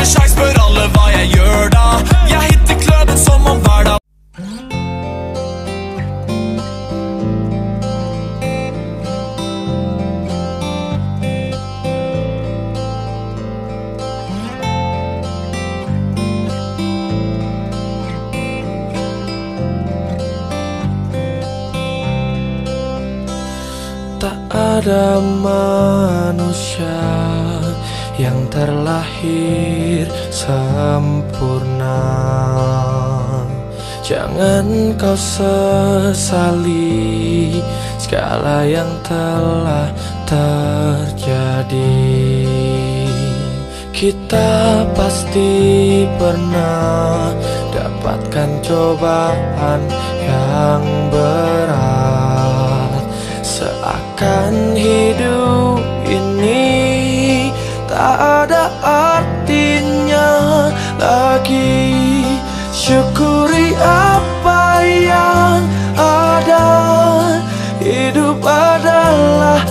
sjekk, spør alle hva jeg gjør da. Jeg hitter kløden som om hver dag. Tak ada manusia yang terlahir sempurna. Jangan kau sesali segala yang telah terjadi. Kita pasti pernah dapatkan cobaan yang berat. Seakan hidup ini tak ada artinya lagi. Syukuri apa yang ada. Hidup adalah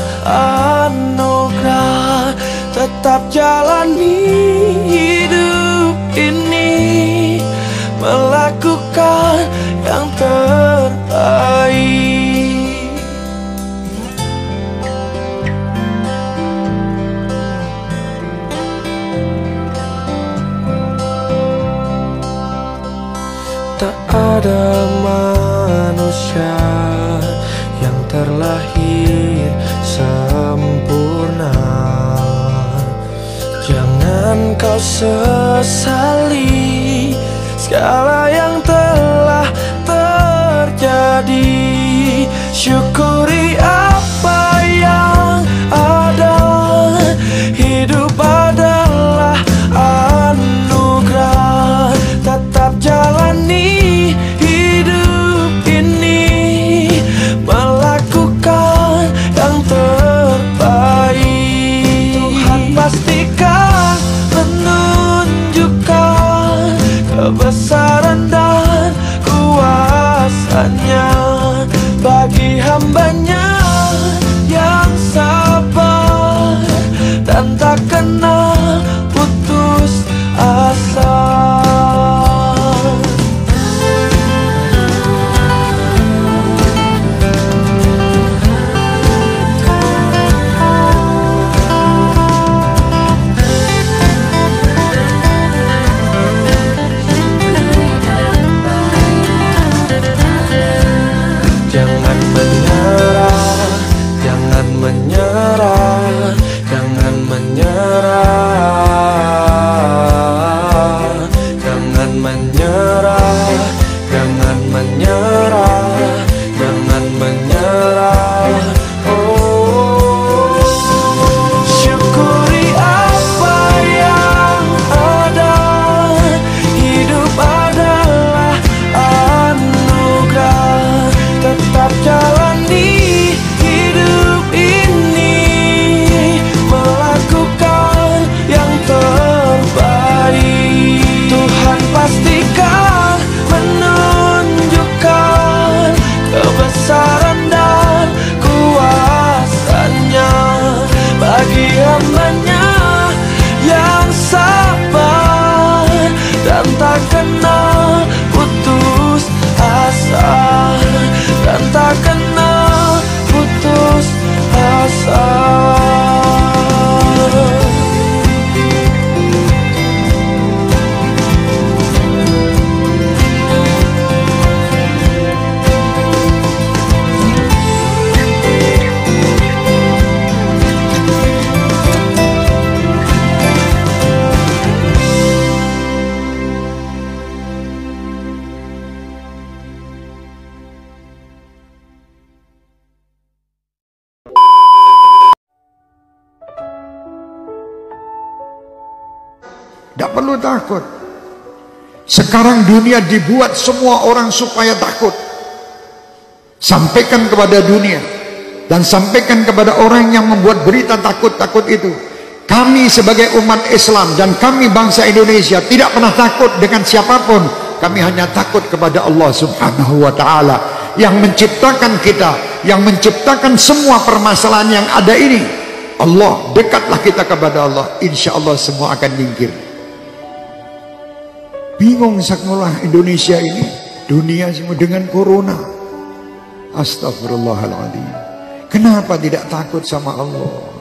anugerah. Tetap jalani hidup ini, melakukan yang terbaik. Tak ada manusia yang terlahir sempurna. Jangan kau sesali segala yang telah terjadi. Syukuri apa yang ada. Hidup adalah anugerah. Tetap jalani hidup ini, melakukan yang terbaik. Tuhan pastikan menunjukkan kebesaran dan kuasanya bagi hambanya yang sabar dan tak kenal putus asa. Jangan menyerah, jangan menyerah, jangan menyerah, jangan menyerah, jangan menyerah, jangan menyerah. Oh, syukuri apa yang ada. Hidup adalah anugerah. Tetap jalani hidup ini, melakukan yang terbaik. Tuhan pastikan menunjukkan kebesaran dan kuasanya bagi hambanya yang sabar dan tak kenal putus asa, dan tak kenal putus asa. Tidak perlu takut. Sekarang dunia dibuat semua orang supaya takut. Sampaikan kepada dunia dan sampaikan kepada orang yang membuat berita takut-takut itu. Kami sebagai umat Islam dan kami bangsa Indonesia tidak pernah takut dengan siapapun. Kami hanya takut kepada Allah Subhanahu wa ta'ala yang menciptakan kita, yang menciptakan semua permasalahan yang ada ini. Allah, dekatlah kita kepada Allah, insya Allah semua akan nyingkir. Bingung sekolah Indonesia ini, dunia semua dengan corona. Astagfirullahaladzim. Kenapa tidak takut sama Allah?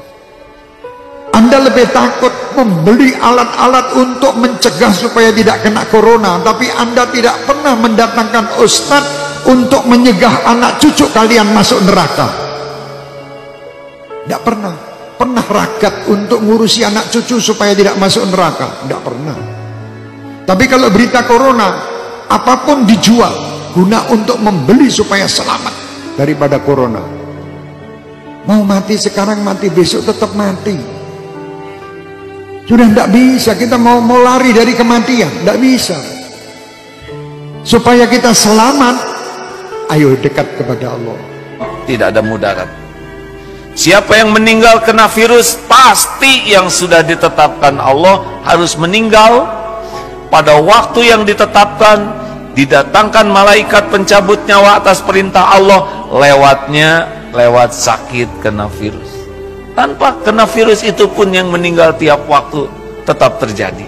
Anda lebih takut membeli alat-alat untuk mencegah supaya tidak kena corona, tapi Anda tidak pernah mendatangkan ustadz untuk menyegah anak cucu kalian masuk neraka. Tidak pernah. Pernah ragat untuk ngurusi anak cucu supaya tidak masuk neraka? Tidak pernah. Tapi kalau berita corona, apapun dijual guna untuk membeli supaya selamat daripada corona. Mau mati sekarang, mati besok, tetap mati. Sudah tidak bisa, kita mau lari dari kematian, tidak bisa. Supaya kita selamat, ayo dekat kepada Allah. Tidak ada mudarat. Siapa yang meninggal kena virus, pasti yang sudah ditetapkan Allah harus meninggal pada waktu yang ditetapkan. Didatangkan malaikat pencabut nyawa atas perintah Allah, lewat sakit kena virus. Tanpa kena virus itu pun yang meninggal tiap waktu tetap terjadi.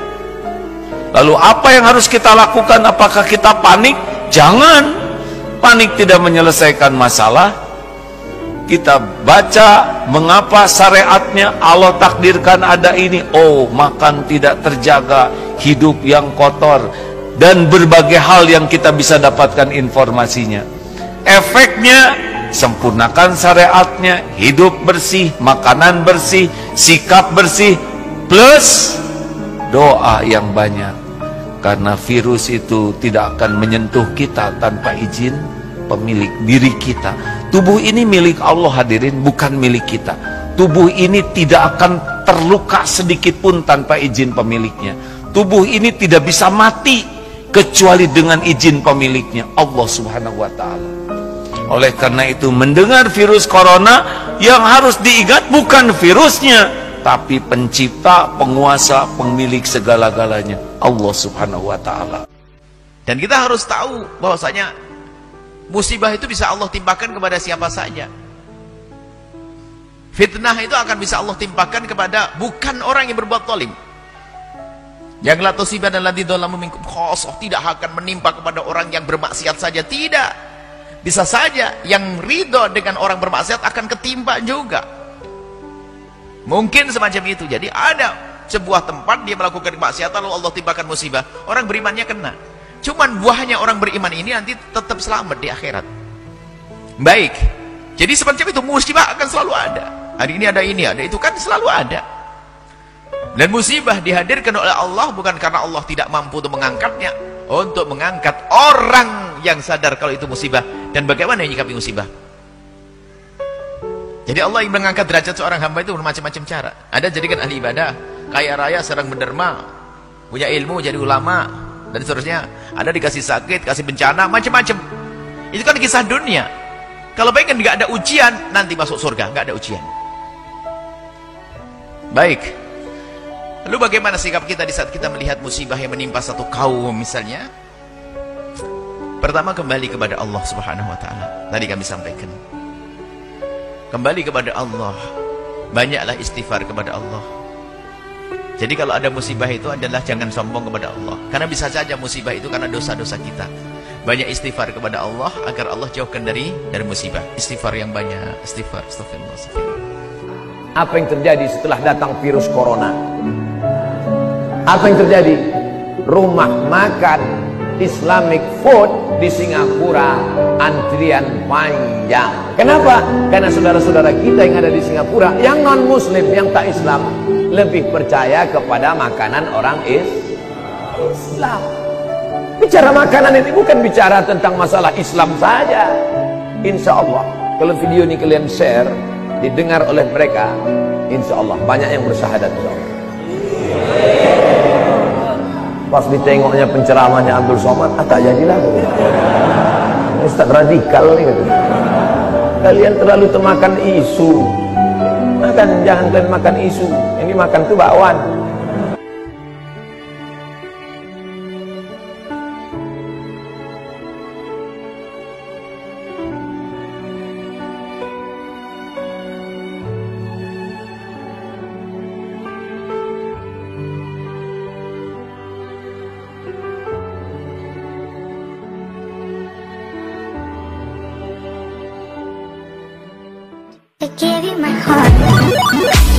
Lalu apa yang harus kita lakukan? Apakah kita panik? Jangan. Panik tidak menyelesaikan masalah. Kita baca mengapa syariatnya Allah takdirkan ada ini. Oh, makan tidak terjaga, hidup yang kotor, dan berbagai hal yang kita bisa dapatkan informasinya. Efeknya, sempurnakan syariatnya, hidup bersih, makanan bersih, sikap bersih, plus doa yang banyak. Karena virus itu tidak akan menyentuh kita tanpa izin pemilik diri kita. Tubuh ini milik Allah hadirin, bukan milik kita. Tubuh ini tidak akan terluka sedikit pun tanpa izin pemiliknya. Tubuh ini tidak bisa mati kecuali dengan izin pemiliknya, Allah Subhanahu wa Ta'ala. Oleh karena itu, mendengar virus corona, yang harus diingat bukan virusnya, tapi pencipta, penguasa, pemilik segala-galanya, Allah Subhanahu wa Ta'ala. Dan kita harus tahu bahwasanya musibah itu bisa Allah timpakan kepada siapa saja. Fitnah itu akan bisa Allah timpakan kepada bukan orang yang berbuat zalim. Yang la tusibanna alladziina dzalamu minkum khassah, tidak akan menimpa kepada orang yang bermaksiat saja, tidak. Bisa saja yang ridho dengan orang bermaksiat akan ketimpa juga. Mungkin semacam itu. Jadi ada sebuah tempat dia melakukan kemaksiatan lalu Allah timpakan musibah. Orang berimannya kena. Cuman buahnya orang beriman ini nanti tetap selamat di akhirat. Baik. Jadi semacam itu, musibah akan selalu ada. Hari ini ada itu kan selalu ada. Dan musibah dihadirkan oleh Allah bukan karena Allah tidak mampu untuk mengangkatnya, untuk mengangkat orang yang sadar kalau itu musibah dan bagaimana menyikapi musibah. Jadi Allah yang mengangkat derajat seorang hamba itu bermacam-macam cara. Ada jadikan ahli ibadah, kaya raya, sedang menderma, punya ilmu, jadi ulama, dan seterusnya. Ada dikasih sakit, kasih bencana, macam-macam. Itu kan kisah dunia. Kalau baik kan nggak ada ujian, nanti masuk surga, nggak ada ujian. Baik. Lalu bagaimana sikap kita di saat kita melihat musibah yang menimpa satu kaum misalnya? Pertama, kembali kepada Allah Subhanahu wa Ta'ala. Tadi kami sampaikan, kembali kepada Allah, banyaklah istighfar kepada Allah. Jadi kalau ada musibah itu adalah jangan sombong kepada Allah, karena bisa saja musibah itu karena dosa-dosa kita. Banyak istighfar kepada Allah agar Allah jauhkan dari musibah. Istighfar yang banyak, istighfar, astagfirullah. Apa yang terjadi setelah datang virus corona? Apa yang terjadi? Rumah makan Islamic food di Singapura antrian panjang. Kenapa? Karena saudara-saudara kita yang ada di Singapura, yang non muslim, yang tak Islam, lebih percaya kepada makanan orang Islam. Bicara makanan ini bukan bicara tentang masalah Islam saja. Insya Allah kalau video ini kalian share, didengar oleh mereka, insya Allah banyak yang bersyahadat, insya Allah. Pas ditengoknya penceramahnya Abdul Somad, tak jadilah. Ustaz radikal nih gitu. Kalian terlalu termakan isu. Jangan kalian makan isu. Ini makan tuh bakwan. I gave you my heart.